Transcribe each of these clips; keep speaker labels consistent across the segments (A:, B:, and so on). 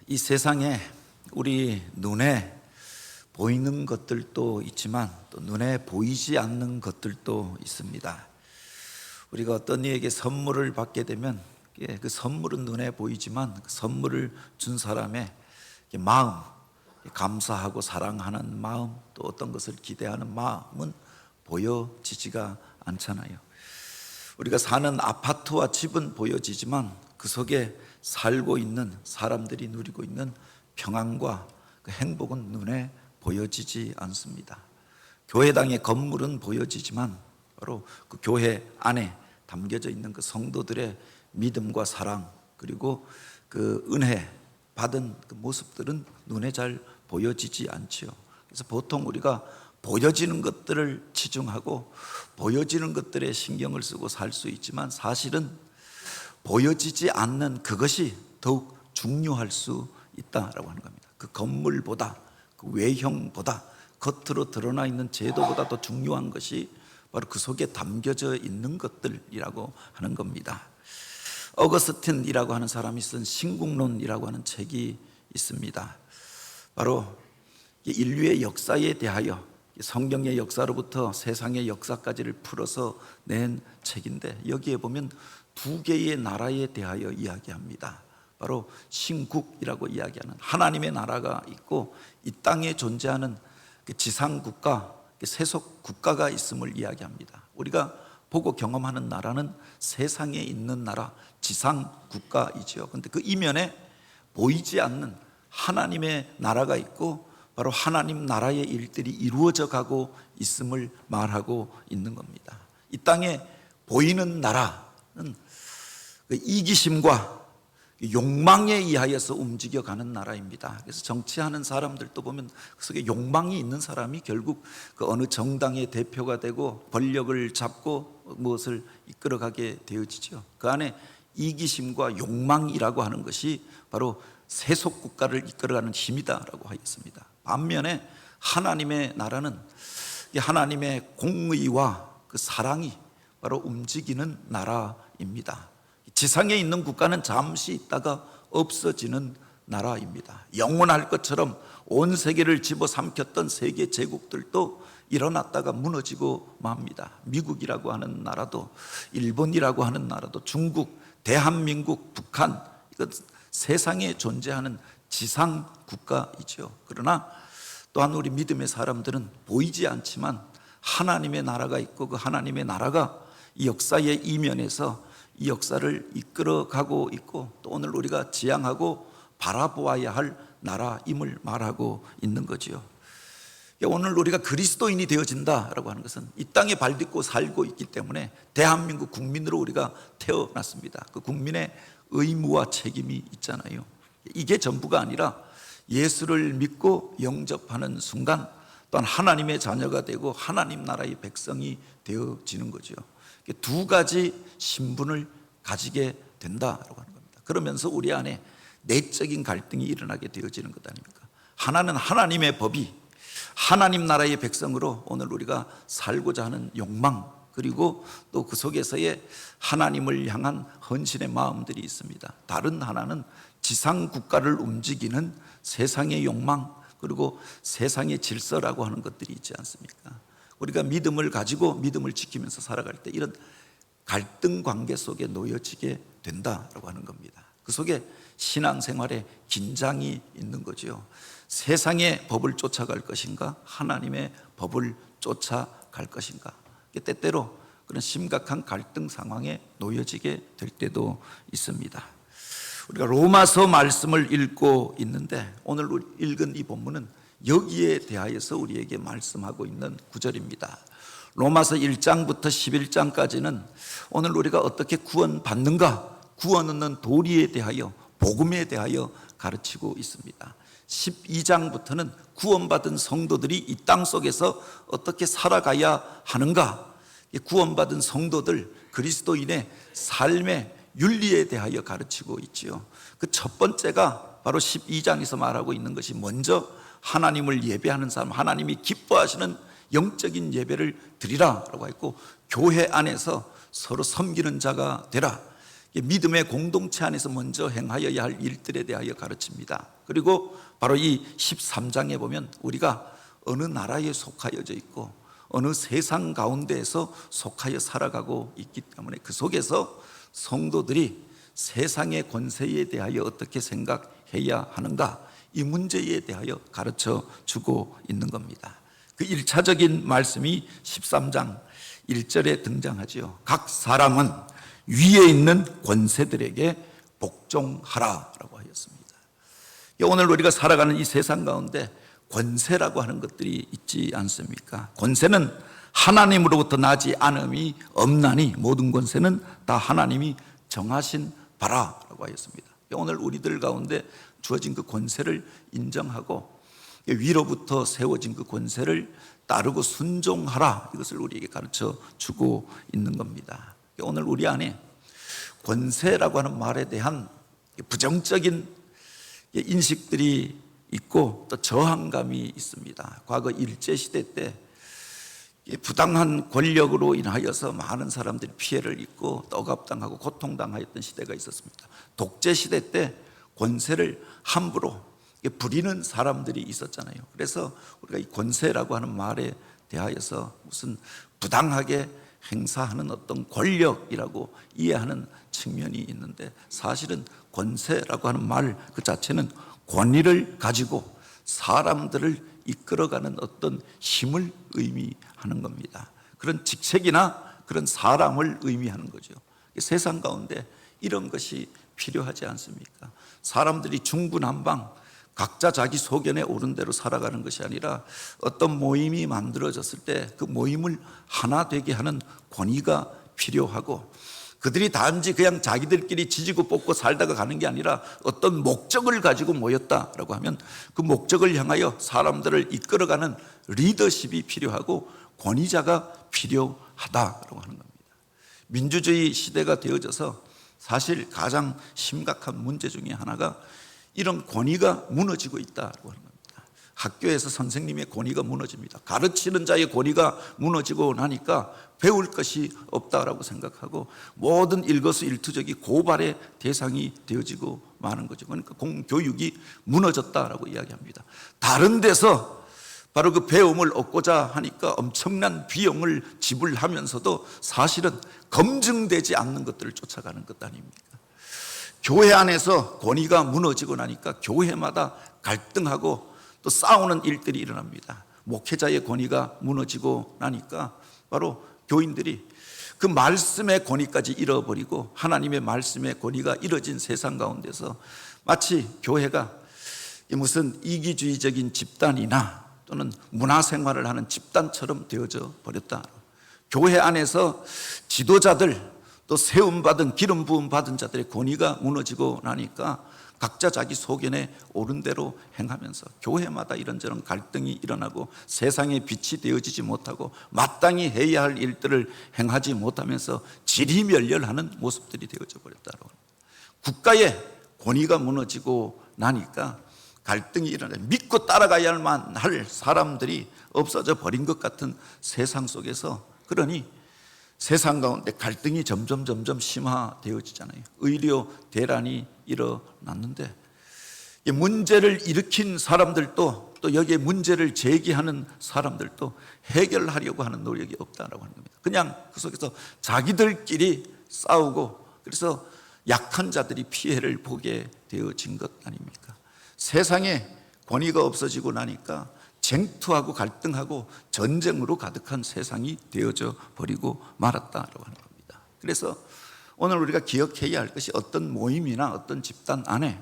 A: 이 세상에 우리 눈에 보이는 것들도 있지만 또 눈에 보이지 않는 것들도 있습니다. 우리가 어떤 이에게 선물을 받게 되면 그 선물은 눈에 보이지만 그 선물을 준 사람의 마음, 감사하고 사랑하는 마음, 또 어떤 것을 기대하는 마음은 보여지지가 않잖아요. 우리가 사는 아파트와 집은 보여지지만 그 속에 살고 있는 사람들이 누리고 있는 평안과 그 행복은 눈에 보여지지 않습니다. 교회당의 건물은 보여지지만 바로 그 교회 안에 담겨져 있는 그 성도들의 믿음과 사랑, 그리고 그 은혜 받은 그 모습들은 눈에 잘 보여지지 않지요. 그래서 보통 우리가 보여지는 것들을 치중하고 보여지는 것들에 신경을 쓰고 살 수 있지만 사실은 보여지지 않는 그것이 더욱 중요할 수 있다라고 하는 겁니다. 그 건물보다, 그 외형보다, 겉으로 드러나 있는 제도보다 더 중요한 것이 바로 그 속에 담겨져 있는 것들이라고 하는 겁니다. 어거스틴이라고 하는 사람이 쓴 신국론이라고 하는 책이 있습니다. 바로 인류의 역사에 대하여 성경의 역사로부터 세상의 역사까지를 풀어서 낸 책인데, 여기에 보면 두 개의 나라에 대하여 이야기합니다. 바로 신국이라고 이야기하는 하나님의 나라가 있고, 이 땅에 존재하는 지상국가, 세속 국가가 있음을 이야기합니다. 우리가 보고 경험하는 나라는 세상에 있는 나라, 지상국가이죠. 그런데 그 이면에 보이지 않는 하나님의 나라가 있고, 바로 하나님 나라의 일들이 이루어져 가고 있음을 말하고 있는 겁니다. 이 땅에 보이는 나라는 그 이기심과 욕망에 의하여서 움직여가는 나라입니다. 그래서 정치하는 사람들도 보면 그 속에 욕망이 있는 사람이 결국 그 어느 정당의 대표가 되고 권력을 잡고 무엇을 이끌어가게 되어지죠. 그 안에 이기심과 욕망이라고 하는 것이 바로 세속 국가를 이끌어가는 힘이다라고 하였습니다. 반면에 하나님의 나라는 하나님의 공의와 그 사랑이 바로 움직이는 나라입니다. 지상에 있는 국가는 잠시 있다가 없어지는 나라입니다. 영원할 것처럼 온 세계를 집어삼켰던 세계 제국들도 일어났다가 무너지고 맙니다. 미국이라고 하는 나라도, 일본이라고 하는 나라도, 중국, 대한민국, 북한, 이건 세상에 존재하는 지상 국가이죠. 그러나 또한 우리 믿음의 사람들은 보이지 않지만 하나님의 나라가 있고, 그 하나님의 나라가 이 역사의 이면에서 이 역사를 이끌어가고 있고, 또 오늘 우리가 지향하고 바라보아야 할 나라임을 말하고 있는 거지요. 오늘 우리가 그리스도인이 되어진다라고 하는 것은 이 땅에 발 딛고 살고 있기 때문에 대한민국 국민으로 우리가 태어났습니다. 그 국민의 의무와 책임이 있잖아요. 이게 전부가 아니라 예수를 믿고 영접하는 순간 또한 하나님의 자녀가 되고 하나님 나라의 백성이 되어지는 거죠. 두 가지 신분을 가지게 된다라고 하는 겁니다. 그러면서 우리 안에 내적인 갈등이 일어나게 되어지는 것 아닙니까? 하나는 하나님의 법이 하나님 나라의 백성으로 오늘 우리가 살고자 하는 욕망, 그리고 또 그 속에서의 하나님을 향한 헌신의 마음들이 있습니다. 다른 하나는 지상 국가를 움직이는 세상의 욕망, 그리고 세상의 질서라고 하는 것들이 있지 않습니까? 우리가 믿음을 가지고 믿음을 지키면서 살아갈 때 이런 갈등 관계 속에 놓여지게 된다라고 하는 겁니다. 그 속에 신앙생활에 긴장이 있는 거죠. 세상의 법을 쫓아갈 것인가, 하나님의 법을 쫓아갈 것인가. 때때로 그런 심각한 갈등 상황에 놓여지게 될 때도 있습니다. 우리가 로마서 말씀을 읽고 있는데 오늘 읽은 이 본문은 여기에 대하여서 우리에게 말씀하고 있는 구절입니다. 로마서 1장부터 11장까지는 오늘 우리가 어떻게 구원받는가, 구원 얻는 도리에 대하여, 복음에 대하여 가르치고 있습니다. 12장부터는 구원받은 성도들이 이 땅 속에서 어떻게 살아가야 하는가, 구원받은 성도들, 그리스도인의 삶의 윤리에 대하여 가르치고 있지요. 그 첫 번째가 바로 12장에서 말하고 있는 것이, 먼저 하나님을 예배하는 사람, 하나님이 기뻐하시는 영적인 예배를 드리라 라고 했고, 교회 안에서 서로 섬기는 자가 되라. 믿음의 공동체 안에서 먼저 행하여야 할 일들에 대하여 가르칩니다. 그리고 바로 이 13장에 보면 우리가 어느 나라에 속하여져 있고 어느 세상 가운데에서 속하여 살아가고 있기 때문에 그 속에서 성도들이 세상의 권세에 대하여 어떻게 생각해야 하는가, 이 문제에 대하여 가르쳐 주고 있는 겁니다. 그 1차적인 말씀이 13장 1절에 등장하지요. 각 사람은 위에 있는 권세들에게 복종하라라고 하였습니다. 오늘 우리가 살아가는 이 세상 가운데 권세라고 하는 것들이 있지 않습니까? 권세는 하나님으로부터 나지 않음이 없나니 모든 권세는 다 하나님이 정하신 바라라고 하였습니다. 오늘 우리들 가운데 주어진 그 권세를 인정하고 위로부터 세워진 그 권세를 따르고 순종하라, 이것을 우리에게 가르쳐 주고 있는 겁니다. 오늘 우리 안에 권세라고 하는 말에 대한 부정적인 인식들이 있고 또 저항감이 있습니다. 과거 일제시대 때 부당한 권력으로 인하여서 많은 사람들이 피해를 입고 억압당하고 고통당하였던 시대가 있었습니다. 독재시대 때 권세를 함부로 부리는 사람들이 있었잖아요. 그래서 우리가 이 권세라고 하는 말에 대하여서 무슨 부당하게 행사하는 어떤 권력이라고 이해하는 측면이 있는데, 사실은 권세라고 하는 말 그 자체는 권위를 가지고 사람들을 이끌어가는 어떤 힘을 의미하는 겁니다. 그런 직책이나 그런 사람을 의미하는 거죠. 세상 가운데 이런 것이 필요하지 않습니까? 사람들이 중구난방 각자 자기 소견에 오른 대로 살아가는 것이 아니라 어떤 모임이 만들어졌을 때 그 모임을 하나 되게 하는 권위가 필요하고, 그들이 단지 그냥 자기들끼리 지지고 뽑고 살다가 가는 게 아니라 어떤 목적을 가지고 모였다라고 하면 그 목적을 향하여 사람들을 이끌어가는 리더십이 필요하고 권위자가 필요하다라고 하는 겁니다. 민주주의 시대가 되어져서 사실 가장 심각한 문제 중에 하나가 이런 권위가 무너지고 있다고 하는 겁니다. 학교에서 선생님의 권위가 무너집니다. 가르치는 자의 권위가 무너지고 나니까 배울 것이 없다라고 생각하고 모든 일거수일투족이 고발의 대상이 되어지고 마는 거죠. 그러니까 공교육이 무너졌다라고 이야기합니다. 다른 데서 바로 그 배움을 얻고자 하니까 엄청난 비용을 지불하면서도 사실은 검증되지 않는 것들을 쫓아가는 것 아닙니까? 교회 안에서 권위가 무너지고 나니까 교회마다 갈등하고 또 싸우는 일들이 일어납니다. 목회자의 권위가 무너지고 나니까 바로 교인들이 그 말씀의 권위까지 잃어버리고 하나님의 말씀의 권위가 잃어진 세상 가운데서 마치 교회가 무슨 이기주의적인 집단이나 또는 문화생활을 하는 집단처럼 되어져 버렸다. 교회 안에서 지도자들 또 세움받은 기름 부음 받은 자들의 권위가 무너지고 나니까 각자 자기 소견에 옳은 대로 행하면서 교회마다 이런저런 갈등이 일어나고 세상에 빛이 되어지지 못하고 마땅히 해야 할 일들을 행하지 못하면서 지리멸렬하는 모습들이 되어져 버렸다고. 국가의 권위가 무너지고 나니까 갈등이 일어나 믿고 따라가야만 할 사람들이 없어져 버린 것 같은 세상 속에서, 그러니 세상 가운데 갈등이 점점 심화되어지잖아요. 의료 대란이 일어났는데 문제를 일으킨 사람들도 또 여기에 문제를 제기하는 사람들도 해결하려고 하는 노력이 없다라고 하는 겁니다. 그냥 그 속에서 자기들끼리 싸우고 그래서 약한 자들이 피해를 보게 되어진 것 아닙니까? 세상에 권위가 없어지고 나니까 쟁투하고 갈등하고 전쟁으로 가득한 세상이 되어져 버리고 말았다라고 하는 겁니다. 그래서 오늘 우리가 기억해야 할 것이 어떤 모임이나 어떤 집단 안에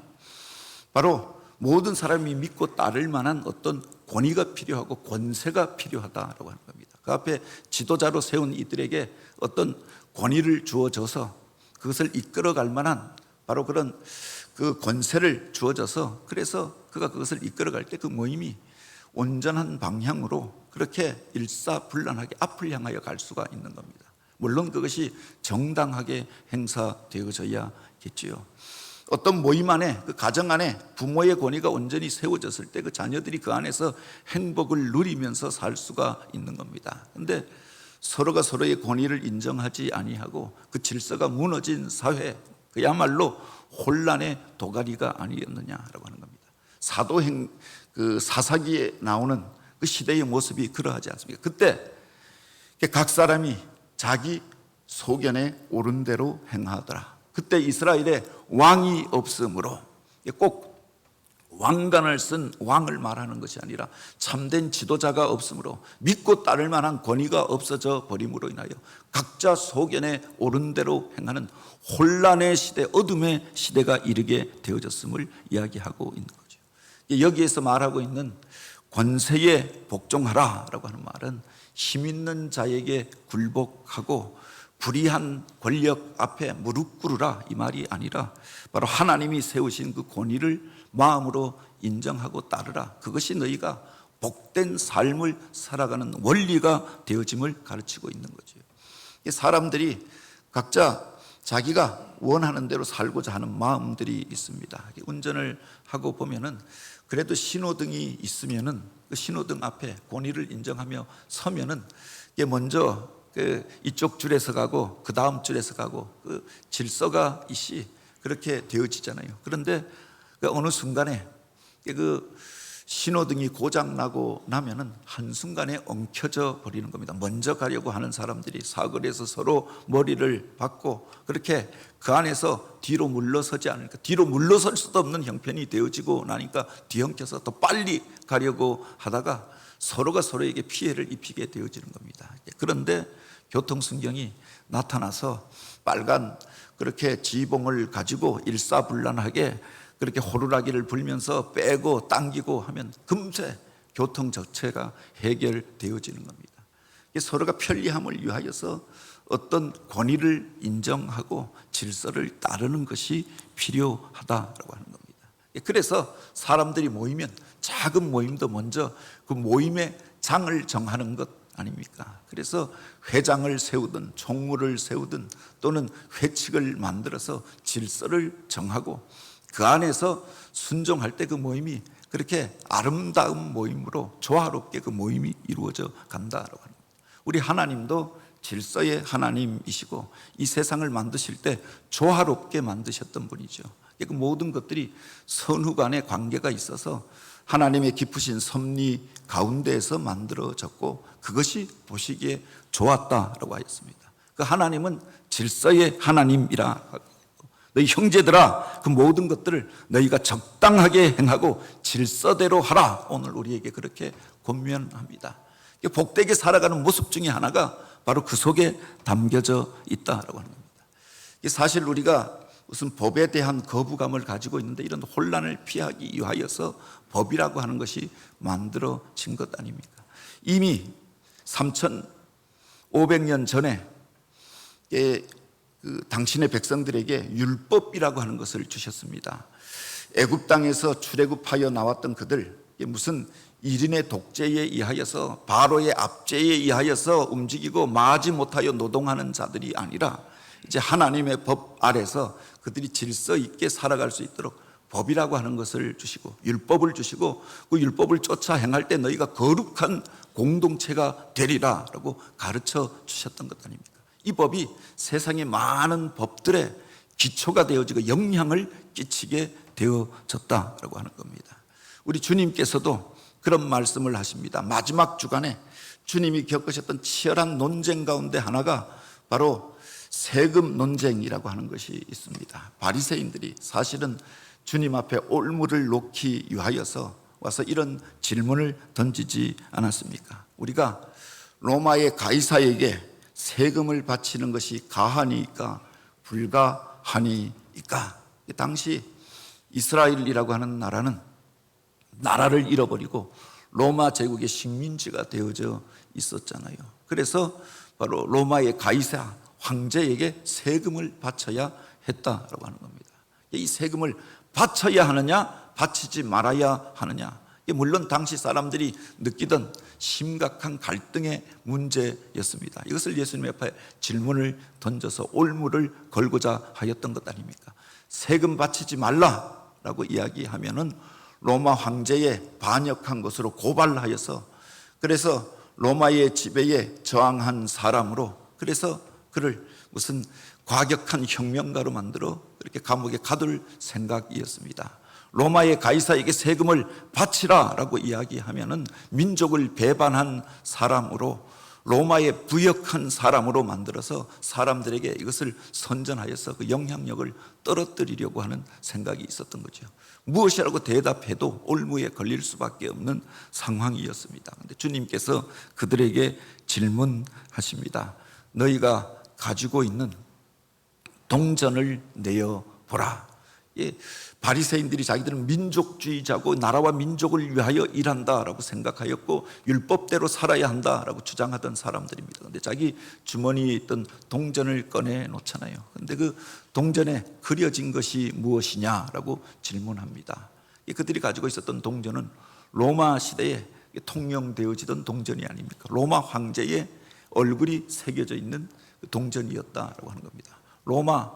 A: 바로 모든 사람이 믿고 따를 만한 어떤 권위가 필요하고 권세가 필요하다라고 하는 겁니다. 그 앞에 지도자로 세운 이들에게 어떤 권위를 주어져서 그것을 이끌어갈 만한 바로 그런 그 권세를 주어져서 그래서 그가 그것을 이끌어갈 때 그 모임이 온전한 방향으로 그렇게 일사불란하게 앞을 향하여 갈 수가 있는 겁니다. 물론 그것이 정당하게 행사되어져야겠지요. 어떤 모임 안에 그 가정 안에 부모의 권위가 온전히 세워졌을 때 그 자녀들이 그 안에서 행복을 누리면서 살 수가 있는 겁니다. 그런데 서로가 서로의 권위를 인정하지 아니하고 그 질서가 무너진 사회, 그야말로 혼란의 도가니가 아니었느냐라고 하는 겁니다. 사도행 그 사사기에 나오는 그 시대의 모습이 그러하지 않습니까? 그때 각 사람이 자기 소견에 옳은 대로 행하더라. 그때 이스라엘에 왕이 없으므로, 꼭 왕관을 쓴 왕을 말하는 것이 아니라 참된 지도자가 없으므로, 믿고 따를 만한 권위가 없어져 버림으로 인하여 각자 소견에 옳은 대로 행하는 혼란의 시대, 어둠의 시대가 이르게 되어졌음을 이야기하고 있는 거죠. 여기에서 말하고 있는 권세에 복종하라 라고 하는 말은 힘 있는 자에게 굴복하고 불의한 권력 앞에 무릎 꿇으라, 이 말이 아니라 바로 하나님이 세우신 그 권위를 마음으로 인정하고 따르라, 그것이 너희가 복된 삶을 살아가는 원리가 되어짐을 가르치고 있는 거죠. 사람들이 각자 자기가 원하는 대로 살고자 하는 마음들이 있습니다. 운전을 하고 보면은 그래도 신호등이 있으면은 그 신호등 앞에 권위를 인정하며 서면은 먼저 이쪽 줄에서 가고 그 다음 줄에서 가고 그 질서가 있이 그렇게 되어지잖아요. 그런데 어느 순간에 그 신호등이 고장나고 나면은 한순간에 엉켜져 버리는 겁니다. 먼저 가려고 하는 사람들이 사거리에서 서로 머리를 박고 그렇게 그 안에서 뒤로 물러서지 않으니까, 뒤로 물러설 수도 없는 형편이 되어지고 나니까 뒤엉켜서 더 빨리 가려고 하다가 서로가 서로에게 피해를 입히게 되어지는 겁니다. 그런데 교통순경이 나타나서 빨간 그렇게 지봉을 가지고 일사불란하게 그렇게 호루라기를 불면서 빼고 당기고 하면 금세 교통 적체가 해결되어지는 겁니다. 서로가 편리함을 위하여서 어떤 권위를 인정하고 질서를 따르는 것이 필요하다라고 하는 겁니다. 그래서 사람들이 모이면 작은 모임도 먼저 그 모임의 장을 정하는 것 아닙니까? 그래서 회장을 세우든 총무를 세우든 또는 회칙을 만들어서 질서를 정하고 그 안에서 순종할 때 그 모임이 그렇게 아름다운 모임으로 조화롭게 그 모임이 이루어져 간다라고 합니다. 우리 하나님도 질서의 하나님이시고 이 세상을 만드실 때 조화롭게 만드셨던 분이죠. 그 모든 것들이 선후 간의 관계가 있어서 하나님의 깊으신 섭리 가운데에서 만들어졌고 그것이 보시기에 좋았다라고 하였습니다. 그 하나님은 질서의 하나님이라 하고, 너희 형제들아 그 모든 것들을 너희가 적당하게 행하고 질서대로 하라, 오늘 우리에게 그렇게 권면합니다. 복되게 살아가는 모습 중에 하나가 바로 그 속에 담겨져 있다라고 하는 겁니다. 사실 우리가 무슨 법에 대한 거부감을 가지고 있는데 이런 혼란을 피하기 위하여서 법이라고 하는 것이 만들어진 것 아닙니까? 이미 3,500년 전에 당신의 백성들에게 율법이라고 하는 것을 주셨습니다. 애굽 땅에서 출애굽하여 나왔던 그들, 무슨 일인의 독재에 의하여서 바로의 압제에 의하여서 움직이고 마지 못하여 노동하는 자들이 아니라 이제 하나님의 법 아래서 그들이 질서 있게 살아갈 수 있도록 법이라고 하는 것을 주시고 율법을 주시고 그 율법을 쫓아 행할 때 너희가 거룩한 공동체가 되리라 라고 가르쳐 주셨던 것 아닙니까? 이 법이 세상의 많은 법들의 기초가 되어지고 영향을 끼치게 되어졌다라고 하는 겁니다. 우리 주님께서도 그런 말씀을 하십니다. 마지막 주간에 주님이 겪으셨던 치열한 논쟁 가운데 하나가 바로 세금 논쟁이라고 하는 것이 있습니다. 바리새인들이 사실은 주님 앞에 올무를 놓기 위하여서 와서 이런 질문을 던지지 않았습니까? 우리가 로마의 가이사에게 세금을 바치는 것이 가하니까 불가하니까. 당시 이스라엘이라고 하는 나라는 나라를 잃어버리고 로마 제국의 식민지가 되어져 있었잖아요. 그래서 바로 로마의 가이사 황제에게 세금을 바쳐야 했다라고 하는 겁니다. 이 세금을 바쳐야 하느냐 바치지 말아야 하느냐, 물론 당시 사람들이 느끼던 심각한 갈등의 문제였습니다. 이것을 예수님 앞에 질문을 던져서 올무를 걸고자 하였던 것 아닙니까? 세금 바치지 말라라고 이야기하면은 로마 황제에 반역한 것으로 고발하여서, 그래서 로마의 지배에 저항한 사람으로, 그래서 그를 무슨 과격한 혁명가로 만들어 이렇게 감옥에 가둘 생각이었습니다. 로마의 가이사에게 세금을 바치라라고 이야기하면은 민족을 배반한 사람으로, 로마의 부역한 사람으로 만들어서 사람들에게 이것을 선전하여서 그 영향력을 떨어뜨리려고 하는 생각이 있었던 거죠. 무엇이라고 대답해도 올무에 걸릴 수밖에 없는 상황이었습니다. 그런데 주님께서 그들에게 질문하십니다. 너희가 가지고 있는 동전을 내어보라. 예, 바리새인들이 자기들은 민족주의자고 나라와 민족을 위하여 일한다라고 생각하였고 율법대로 살아야 한다라고 주장하던 사람들입니다. 그런데 자기 주머니에 있던 동전을 꺼내 놓잖아요. 그런데 그 동전에 그려진 것이 무엇이냐라고 질문합니다. 그들이 가지고 있었던 동전은 로마 시대에 통용되어지던 동전이 아닙니까? 로마 황제의 얼굴이 새겨져 있는 동전이었다라고 하는 겁니다. 로마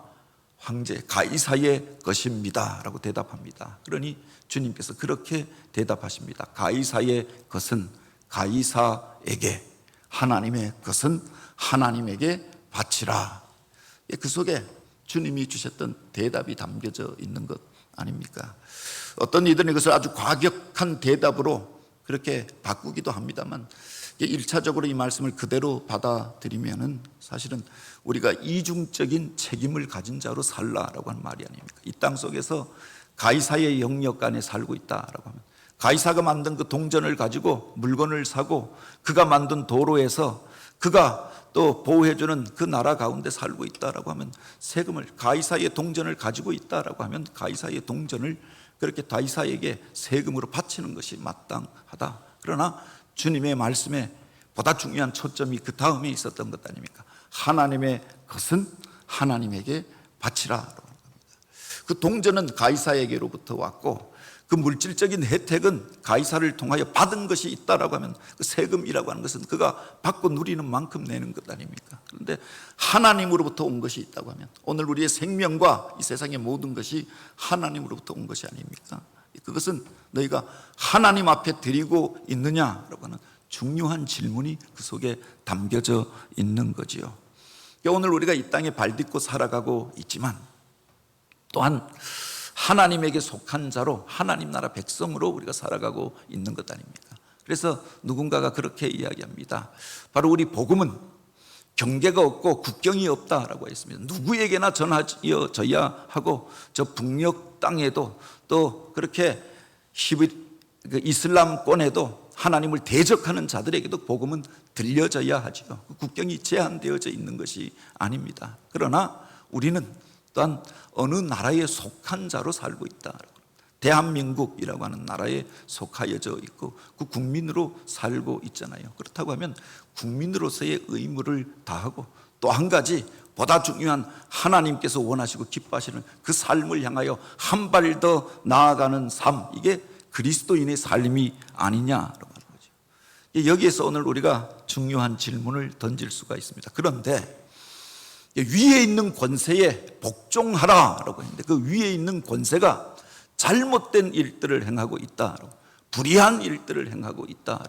A: 황제 가이사의 것입니다 라고 대답합니다. 그러니 주님께서 그렇게 대답하십니다. 가이사의 것은 가이사에게, 하나님의 것은 하나님에게 바치라. 그 속에 주님이 주셨던 대답이 담겨져 있는 것 아닙니까? 어떤 이들은 이것을 아주 과격한 대답으로 그렇게 바꾸기도 합니다만 1차적으로 이 말씀을 그대로 받아들이면은 사실은 우리가 이중적인 책임을 가진 자로 살라라고 하는 말이 아닙니까? 이 땅 속에서 가이사의 영역 안에 살고 있다라고 하면, 가이사가 만든 그 동전을 가지고 물건을 사고 그가 만든 도로에서 그가 또 보호해주는 그 나라 가운데 살고 있다라고 하면, 세금을, 가이사의 동전을 가지고 있다라고 하면 가이사의 동전을 그렇게 가이사에게 세금으로 바치는 것이 마땅하다. 그러나 주님의 말씀에 보다 중요한 초점이 그 다음에 있었던 것 아닙니까? 하나님의 것은 하나님에게 바치라. 그 동전은 가이사에게로부터 왔고 그 물질적인 혜택은 가이사를 통하여 받은 것이 있다라고 하면 그 세금이라고 하는 것은 그가 받고 누리는 만큼 내는 것 아닙니까? 그런데 하나님으로부터 온 것이 있다고 하면 오늘 우리의 생명과 이 세상의 모든 것이 하나님으로부터 온 것이 아닙니까? 그것은 너희가 하나님 앞에 드리고 있느냐라고 하는 중요한 질문이 그 속에 담겨져 있는 거지요. 오늘 우리가 이 땅에 발딛고 살아가고 있지만 또한 하나님에게 속한 자로, 하나님 나라 백성으로 우리가 살아가고 있는 것 아닙니까? 그래서 누군가가 그렇게 이야기합니다. 바로 우리 복음은 경계가 없고 국경이 없다라고 했습니다. 누구에게나 전하여져야 하고 저 북녘 땅에도 또 그렇게 이슬람권에도 하나님을 대적하는 자들에게도 복음은 들려져야 하죠. 국경이 제한되어져 있는 것이 아닙니다. 그러나 우리는 또한 어느 나라에 속한 자로 살고 있다. 대한민국이라고 하는 나라에 속하여져 있고 그 국민으로 살고 있잖아요. 그렇다고 하면 국민으로서의 의무를 다하고 또 한 가지 보다 중요한 하나님께서 원하시고 기뻐하시는 그 삶을 향하여 한 발 더 나아가는 삶, 이게 그리스도인의 삶이 아니냐라고 하는 거죠. 여기에서 오늘 우리가 중요한 질문을 던질 수가 있습니다. 그런데 위에 있는 권세에 복종하라라고 했는데 그 위에 있는 권세가 잘못된 일들을 행하고 있다, 불의한 일들을 행하고 있다,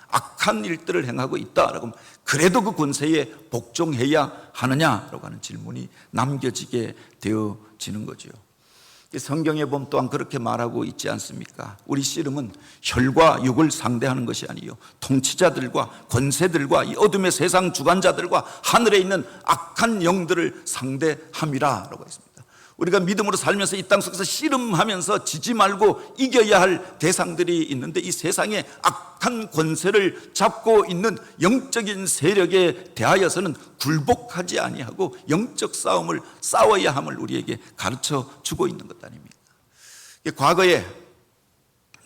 A: 악한 일들을 행하고 있다라고 하면 그래도 그 권세에 복종해야 하느냐라고 하는 질문이 남겨지게 되어지는 거죠. 성경에 보면 또한 그렇게 말하고 있지 않습니까? 우리 씨름은 혈과 육을 상대하는 것이 아니요 통치자들과 권세들과 이 어둠의 세상 주관자들과 하늘에 있는 악한 영들을 상대함이라라고 했습니다. 우리가 믿음으로 살면서 이 땅 속에서 씨름하면서 지지 말고 이겨야 할 대상들이 있는데 이 세상에 악한 권세를 잡고 있는 영적인 세력에 대하여서는 굴복하지 아니하고 영적 싸움을 싸워야 함을 우리에게 가르쳐 주고 있는 것 아닙니까? 과거에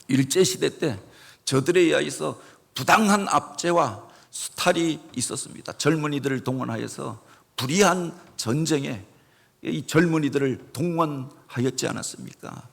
A: 일제시대 때 저들에 의해서 부당한 압제와 수탈이 있었습니다. 젊은이들을 동원하여서 불의한 전쟁에 이 젊은이들을 동원하였지 않았습니까?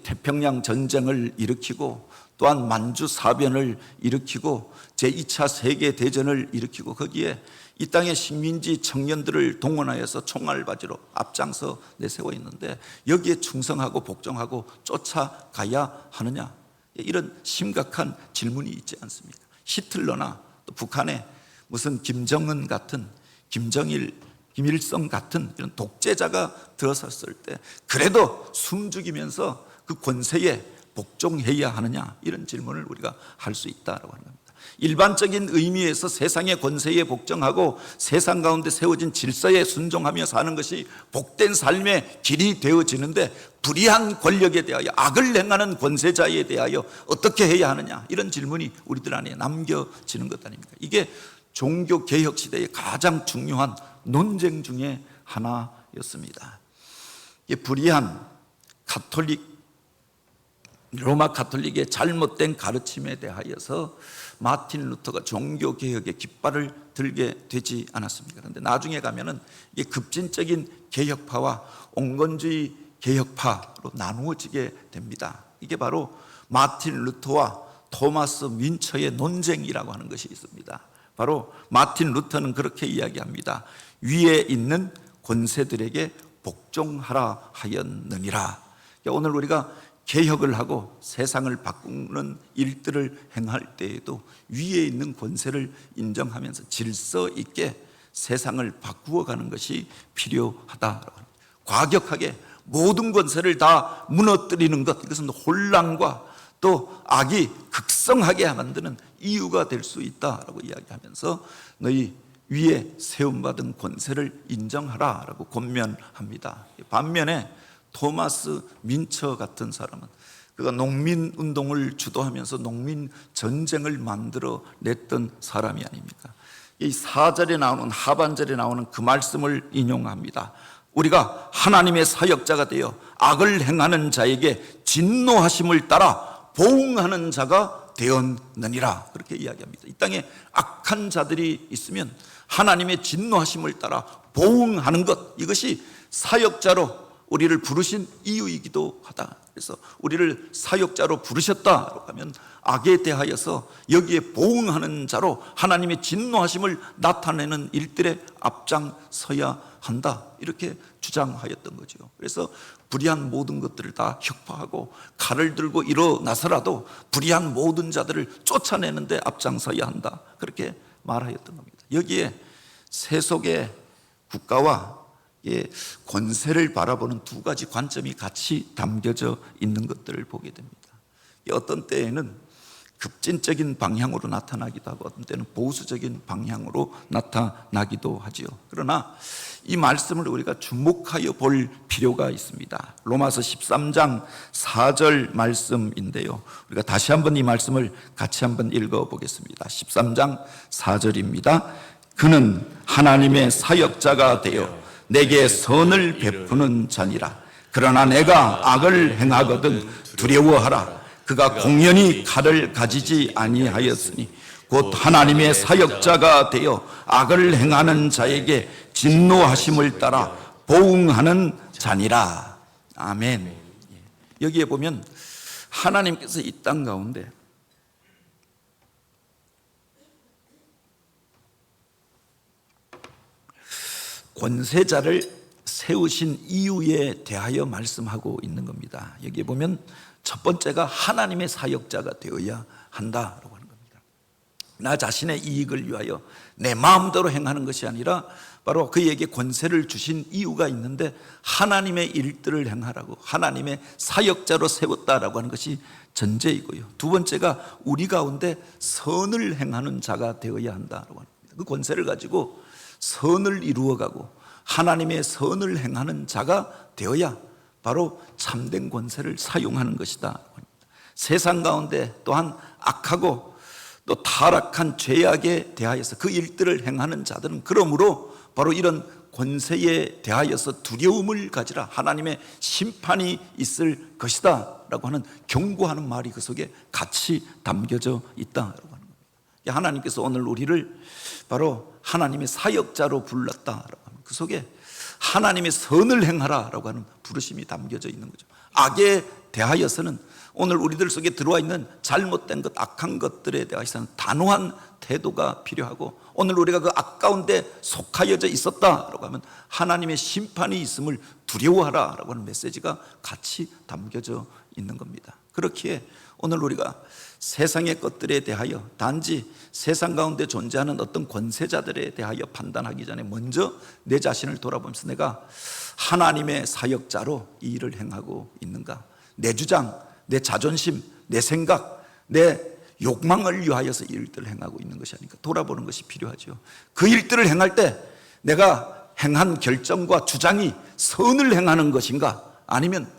A: 태평양 전쟁을 일으키고 또한 만주사변을 일으키고 제2차 세계대전을 일으키고 거기에 이 땅의 식민지 청년들을 동원하여서 총알바지로 앞장서 내세워 있는데 여기에 충성하고 복종하고 쫓아가야 하느냐, 이런 심각한 질문이 있지 않습니까? 히틀러나 또 북한의 무슨 김정은 같은 김정일 김일성 같은 이런 독재자가 들어섰을 때 그래도 숨죽이면서 그 권세에 복종해야 하느냐, 이런 질문을 우리가 할 수 있다라고 하는 겁니다. 일반적인 의미에서 세상의 권세에 복종하고 세상 가운데 세워진 질서에 순종하며 사는 것이 복된 삶의 길이 되어지는데, 불의한 권력에 대하여, 악을 행하는 권세자에 대하여 어떻게 해야 하느냐, 이런 질문이 우리들 안에 남겨지는 것 아닙니까? 이게 종교개혁 시대의 가장 중요한 논쟁 중에 하나였습니다. 이게 불의한 로마 가톨릭의 잘못된 가르침에 대하여서 마틴 루터가 종교개혁의 깃발을 들게 되지 않았습니까? 그런데 나중에 가면은 이게 급진적인 개혁파와 온건주의 개혁파로 나누어지게 됩니다. 이게 바로 마틴 루터와 토마스 윈처의 논쟁이라고 하는 것이 있습니다. 바로 마틴 루터는 그렇게 이야기합니다. 위에 있는 권세들에게 복종하라 하였느니라. 오늘 우리가 개혁을 하고 세상을 바꾸는 일들을 행할 때에도 위에 있는 권세를 인정하면서 질서 있게 세상을 바꾸어가는 것이 필요하다. 과격하게 모든 권세를 다 무너뜨리는 것, 이것은 혼란과 또 악이 극성하게 만드는 이유가 될 수 있다라고 이야기하면서 너희 위에 세움받은 권세를 인정하라라고 권면합니다. 반면에 토마스 민처 같은 사람은 그가 농민운동을 주도하면서 농민전쟁을 만들어 냈던 사람이 아닙니까? 이 4절에 나오는, 하반절에 나오는 그 말씀을 인용합니다. 우리가 하나님의 사역자가 되어 악을 행하는 자에게 진노하심을 따라 보응하는 자가 되었느니라, 그렇게 이야기합니다. 이 땅에 악한 자들이 있으면 하나님의 진노하심을 따라 보응하는 것, 이것이 사역자로 우리를 부르신 이유이기도 하다. 그래서 우리를 사역자로 부르셨다라고 하면 악에 대하여서 여기에 보응하는 자로 하나님의 진노하심을 나타내는 일들에 앞장서야 한다, 이렇게 주장하였던 거죠. 그래서 불의한 모든 것들을 다 혁파하고 칼을 들고 일어나서라도 불의한 모든 자들을 쫓아내는데 앞장서야 한다, 그렇게 말하였던 겁니다. 여기에 세속의 국가와 권세를 바라보는 두 가지 관점이 같이 담겨져 있는 것들을 보게 됩니다. 어떤 때에는 급진적인 방향으로 나타나기도 하고 어떤 때는 보수적인 방향으로 나타나기도 하지요. 그러나 이 말씀을 우리가 주목하여 볼 필요가 있습니다. 로마서 13장 4절 말씀인데요, 우리가 다시 한번 이 말씀을 같이 한번 읽어보겠습니다. 13장 4절입니다. 그는 하나님의 사역자가 되어 내게 선을 베푸는 자니라. 그러나 내가 악을 행하거든 두려워하라. 그가 공연히 칼을 가지지 아니하였으니 곧 하나님의 사역자가 되어 악을 행하는 자에게 진노하심을 따라 보응하는 자니라. 아멘. 여기에 보면 하나님께서 이 땅 가운데 권세자를 세우신 이유에 대하여 말씀하고 있는 겁니다. 여기에 보면 첫 번째가 하나님의 사역자가 되어야 한다라고 하는 겁니다. 나 자신의 이익을 위하여 내 마음대로 행하는 것이 아니라 바로 그에게 권세를 주신 이유가 있는데 하나님의 일들을 행하라고, 하나님의 사역자로 세웠다라고 하는 것이 전제이고요. 두 번째가 우리 가운데 선을 행하는 자가 되어야 한다라고 합니다. 그 권세를 가지고 선을 이루어가고 하나님의 선을 행하는 자가 되어야 바로 참된 권세를 사용하는 것이다. 세상 가운데 또한 악하고 또 타락한 죄악에 대하여서 그 일들을 행하는 자들은 그러므로 바로 이런 권세에 대하여서 두려움을 가지라, 하나님의 심판이 있을 것이다 라고 하는 경고하는 말이 그 속에 같이 담겨져 있다라고 하는 겁니다. 하나님께서 오늘 우리를 바로 하나님의 사역자로 불렀다라고 하면 그 속에 하나님의 선을 행하라라고 하는 부르심이 담겨져 있는 거죠. 악에 대하여서는 오늘 우리들 속에 들어와 있는 잘못된 것, 악한 것들에 대해서는 단호한 태도가 필요하고, 오늘 우리가 그 악 가운데 속하여져 있었다라고 하면 하나님의 심판이 있음을 두려워하라라고 하는 메시지가 같이 담겨져 있는 겁니다. 그렇기에 오늘 우리가 세상의 것들에 대하여 단지 세상 가운데 존재하는 어떤 권세자들에 대하여 판단하기 전에 먼저 내 자신을 돌아보면서 내가 하나님의 사역자로 이 일을 행하고 있는가, 내 주장, 내 자존심, 내 생각, 내 욕망을 위하여서 이 일들을 행하고 있는 것이 아닌가 돌아보는 것이 필요하죠. 그 일들을 행할 때 내가 행한 결정과 주장이 선을 행하는 것인가, 아니면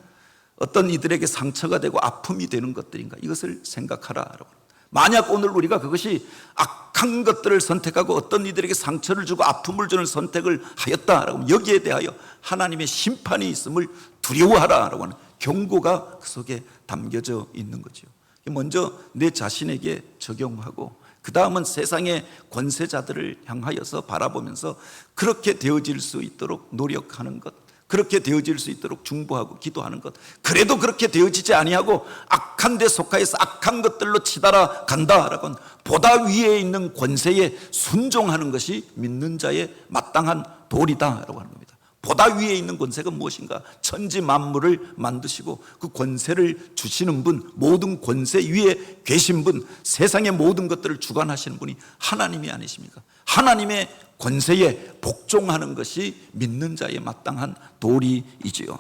A: 어떤 이들에게 상처가 되고 아픔이 되는 것들인가, 이것을 생각하라라고. 만약 오늘 우리가 그것이 악한 것들을 선택하고 어떤 이들에게 상처를 주고 아픔을 주는 선택을 하였다라고 하면 여기에 대하여 하나님의 심판이 있음을 두려워하라라고 하는 경고가 그 속에 담겨져 있는 거죠. 먼저 내 자신에게 적용하고 그 다음은 세상의 권세자들을 향하여서 바라보면서 그렇게 되어질 수 있도록 노력하는 것, 그렇게 되어질 수 있도록 중보하고 기도하는 것. 그래도 그렇게 되어지지 아니하고 악한 데 속하여서 악한 것들로 치달아 간다라고는 보다 위에 있는 권세에 순종하는 것이 믿는 자의 마땅한 도리다라고 하는 겁니다. 보다 위에 있는 권세가 무엇인가? 천지 만물을 만드시고 그 권세를 주시는 분, 모든 권세 위에 계신 분, 세상의 모든 것들을 주관하시는 분이 하나님이 아니십니까? 하나님의 권세에 복종하는 것이 믿는 자의 마땅한 도리이지요.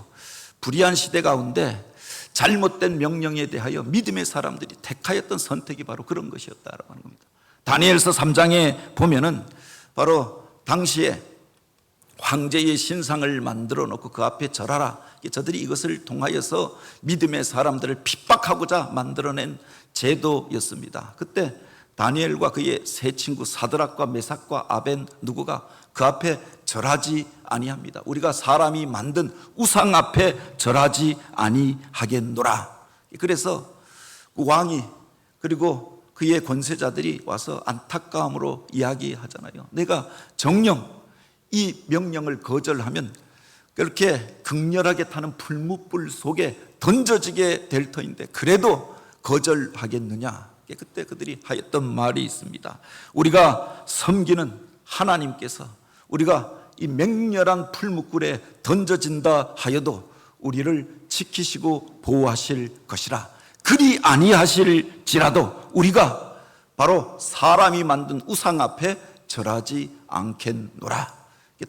A: 불의한 시대 가운데 잘못된 명령에 대하여 믿음의 사람들이 택하였던 선택이 바로 그런 것이었다라고 하는 겁니다. 다니엘서 3장에 보면은 바로 당시에 황제의 신상을 만들어 놓고 그 앞에 절하라. 저들이 이것을 통하여서 믿음의 사람들을 핍박하고자 만들어낸 제도였습니다. 그때 다니엘과 그의 세 친구 사드락과 메삭과 아벤누고가 그 앞에 절하지 아니합니다. 우리가 사람이 만든 우상 앞에 절하지 아니하겠노라. 그래서 그 왕이 그리고 그의 권세자들이 와서 안타까움으로 이야기하잖아요. 내가 정녕 이 명령을 거절하면 그렇게 극렬하게 타는 풀무불 속에 던져지게 될 터인데 그래도 거절하겠느냐. 그때 그들이 하였던 말이 있습니다. 우리가 섬기는 하나님께서 우리가 이 맹렬한 풀무불에 던져진다 하여도 우리를 지키시고 보호하실 것이라. 그리 아니하실지라도 우리가 바로 사람이 만든 우상 앞에 절하지 않겠노라.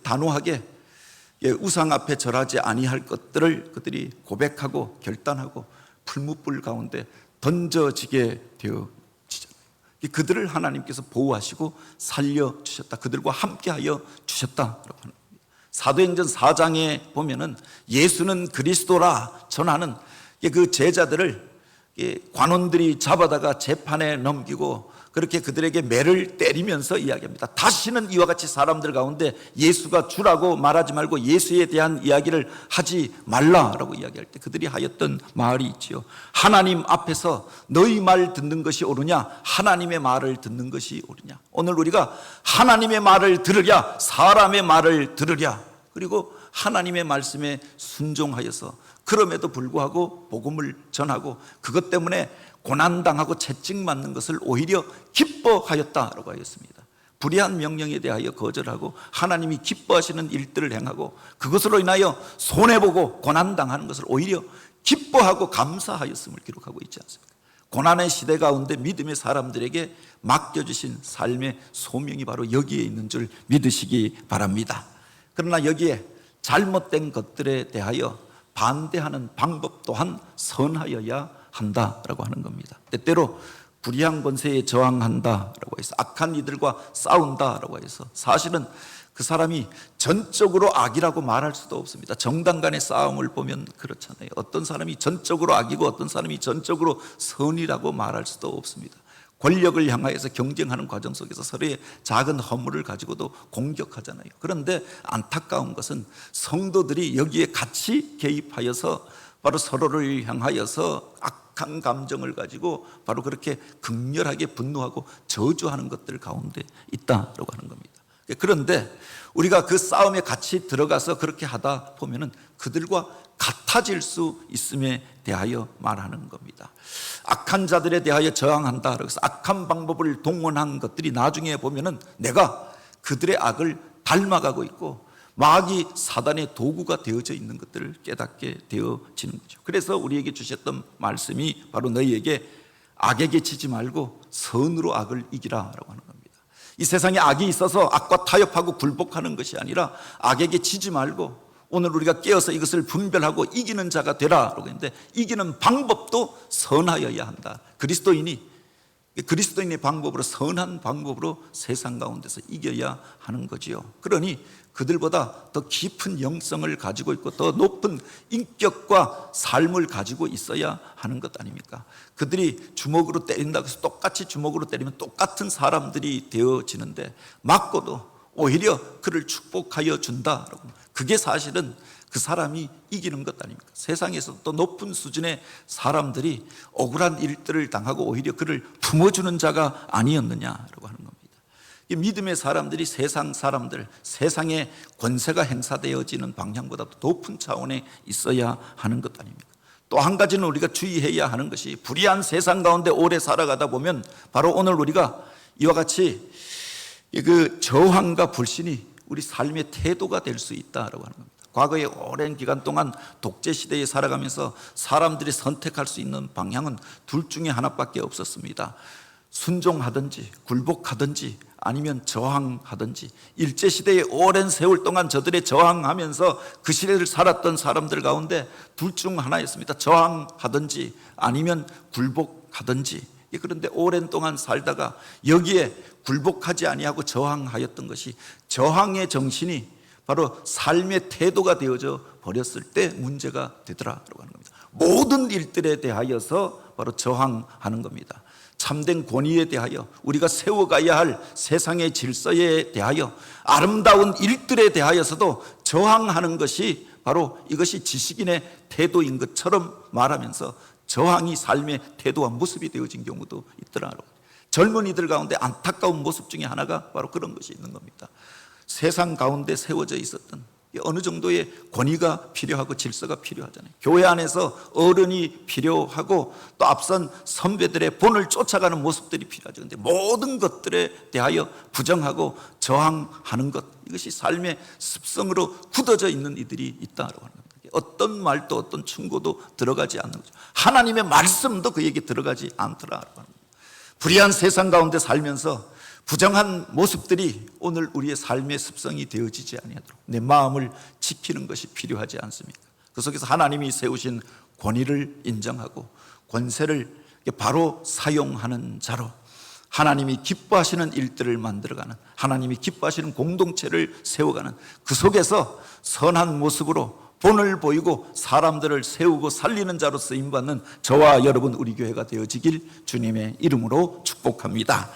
A: 단호하게 우상 앞에 절하지 아니할 것들을 그들이 고백하고 결단하고 풀무불 가운데 던져지게 되어지잖아요. 그들을 하나님께서 보호하시고 살려주셨다. 그들과 함께하여 주셨다라고 하는 겁니다. 사도행전 4장에 보면은 예수는 그리스도라 전하는 그 제자들을 관원들이 잡아다가 재판에 넘기고 그렇게 그들에게 매를 때리면서 이야기합니다. 다시는 이와 같이 사람들 가운데 예수가 주라고 말하지 말고 예수에 대한 이야기를 하지 말라라고 이야기할 때 그들이 하였던 말이 있지요. 하나님 앞에서 너희 말 듣는 것이 옳으냐, 하나님의 말을 듣는 것이 옳으냐. 오늘 우리가 하나님의 말을 들으랴, 사람의 말을 들으랴, 그리고 하나님의 말씀에 순종하여서 그럼에도 불구하고 복음을 전하고 그것 때문에 고난당하고 채찍맞는 것을 오히려 기뻐하였다라고 하였습니다. 불의한 명령에 대하여 거절하고 하나님이 기뻐하시는 일들을 행하고 그것으로 인하여 손해보고 고난당하는 것을 오히려 기뻐하고 감사하였음을 기록하고 있지 않습니까? 고난의 시대 가운데 믿음의 사람들에게 맡겨주신 삶의 소명이 바로 여기에 있는 줄 믿으시기 바랍니다. 그러나 여기에 잘못된 것들에 대하여 반대하는 방법 또한 선하여야 한다라고 하는 겁니다. 때때로 불의한 권세에 저항한다라고 해서 악한 이들과 싸운다라고 해서 사실은 그 사람이 전적으로 악이라고 말할 수도 없습니다. 정당 간의 싸움을 보면 그렇잖아요. 어떤 사람이 전적으로 악이고 어떤 사람이 전적으로 선이라고 말할 수도 없습니다. 권력을 향하여서 경쟁하는 과정 속에서 서로의 작은 허물을 가지고도 공격하잖아요. 그런데 안타까운 것은 성도들이 여기에 같이 개입하여서 바로 서로를 향하여서 악한 감정을 가지고 바로 그렇게 극렬하게 분노하고 저주하는 것들 가운데 있다라고 하는 겁니다. 그런데 우리가 그 싸움에 같이 들어가서 그렇게 하다 보면은 그들과 같아질 수 있음에 대하여 말하는 겁니다. 악한 자들에 대하여 저항한다. 그래서 악한 방법을 동원한 것들이 나중에 보면은 내가 그들의 악을 닮아가고 있고 마귀 사단의 도구가 되어져 있는 것들을 깨닫게 되어지는 거죠. 그래서 우리에게 주셨던 말씀이 바로 너희에게 악에게 지지 말고 선으로 악을 이기라라고 하는 겁니다. 이 세상에 악이 있어서 악과 타협하고 굴복하는 것이 아니라 악에게 지지 말고 오늘 우리가 깨어서 이것을 분별하고 이기는 자가 되라라고 했는데, 이기는 방법도 선하여야 한다. 그리스도인의 방법으로, 선한 방법으로 세상 가운데서 이겨야 하는 거지요. 그러니 그들보다 더 깊은 영성을 가지고 있고 더 높은 인격과 삶을 가지고 있어야 하는 것 아닙니까? 그들이 주먹으로 때린다고 해서 똑같이 주먹으로 때리면 똑같은 사람들이 되어지는데, 맞고도 오히려 그를 축복하여 준다라고, 그게 사실은 그 사람이 이기는 것 아닙니까? 세상에서 또 높은 수준의 사람들이 억울한 일들을 당하고 오히려 그를 품어주는 자가 아니었느냐라고 하는 겁니다. 이 믿음의 사람들이 세상 사람들, 세상의 권세가 행사되어지는 방향보다 더 높은 차원에 있어야 하는 것 아닙니까? 또 한 가지는 우리가 주의해야 하는 것이, 불의한 세상 가운데 오래 살아가다 보면 바로 오늘 우리가 이와 같이 그 저항과 불신이 우리 삶의 태도가 될 수 있다라고 하는 겁니다. 과거에 오랜 기간 동안 독재 시대에 살아가면서 사람들이 선택할 수 있는 방향은 둘 중에 하나밖에 없었습니다. 순종하든지 굴복하든지 아니면 저항하든지. 일제시대에 오랜 세월 동안 저들의 저항하면서 그 시대를 살았던 사람들 가운데 둘 중 하나였습니다. 저항하든지 아니면 굴복하든지. 그런데 오랜 동안 살다가 여기에 굴복하지 아니하고 저항하였던 것이, 저항의 정신이 바로 삶의 태도가 되어져 버렸을 때 문제가 되더라라고 하는 겁니다. 모든 일들에 대하여서 바로 저항하는 겁니다. 참된 권위에 대하여, 우리가 세워가야 할 세상의 질서에 대하여, 아름다운 일들에 대하여서도 저항하는 것이 바로 이것이 지식인의 태도인 것처럼 말하면서 저항이 삶의 태도와 모습이 되어진 경우도 있더라고요. 젊은이들 가운데 안타까운 모습 중에 하나가 바로 그런 것이 있는 겁니다. 세상 가운데 세워져 있었던 어느 정도의 권위가 필요하고 질서가 필요하잖아요. 교회 안에서 어른이 필요하고 또 앞선 선배들의 본을 쫓아가는 모습들이 필요하죠. 그런데 모든 것들에 대하여 부정하고 저항하는 것, 이것이 삶의 습성으로 굳어져 있는 이들이 있다고 하는 겁니다. 어떤 말도 어떤 충고도 들어가지 않는 거죠. 하나님의 말씀도 그에게 들어가지 않더라라고 하는 겁니다. 불의한 세상 가운데 살면서 부정한 모습들이 오늘 우리의 삶의 습성이 되어지지 아니하도록 내 마음을 지키는 것이 필요하지 않습니까? 그 속에서 하나님이 세우신 권위를 인정하고 권세를 바로 사용하는 자로, 하나님이 기뻐하시는 일들을 만들어가는, 하나님이 기뻐하시는 공동체를 세워가는, 그 속에서 선한 모습으로 본을 보이고 사람들을 세우고 살리는 자로 쓰임받는 저와 여러분, 우리 교회가 되어지길 주님의 이름으로 축복합니다.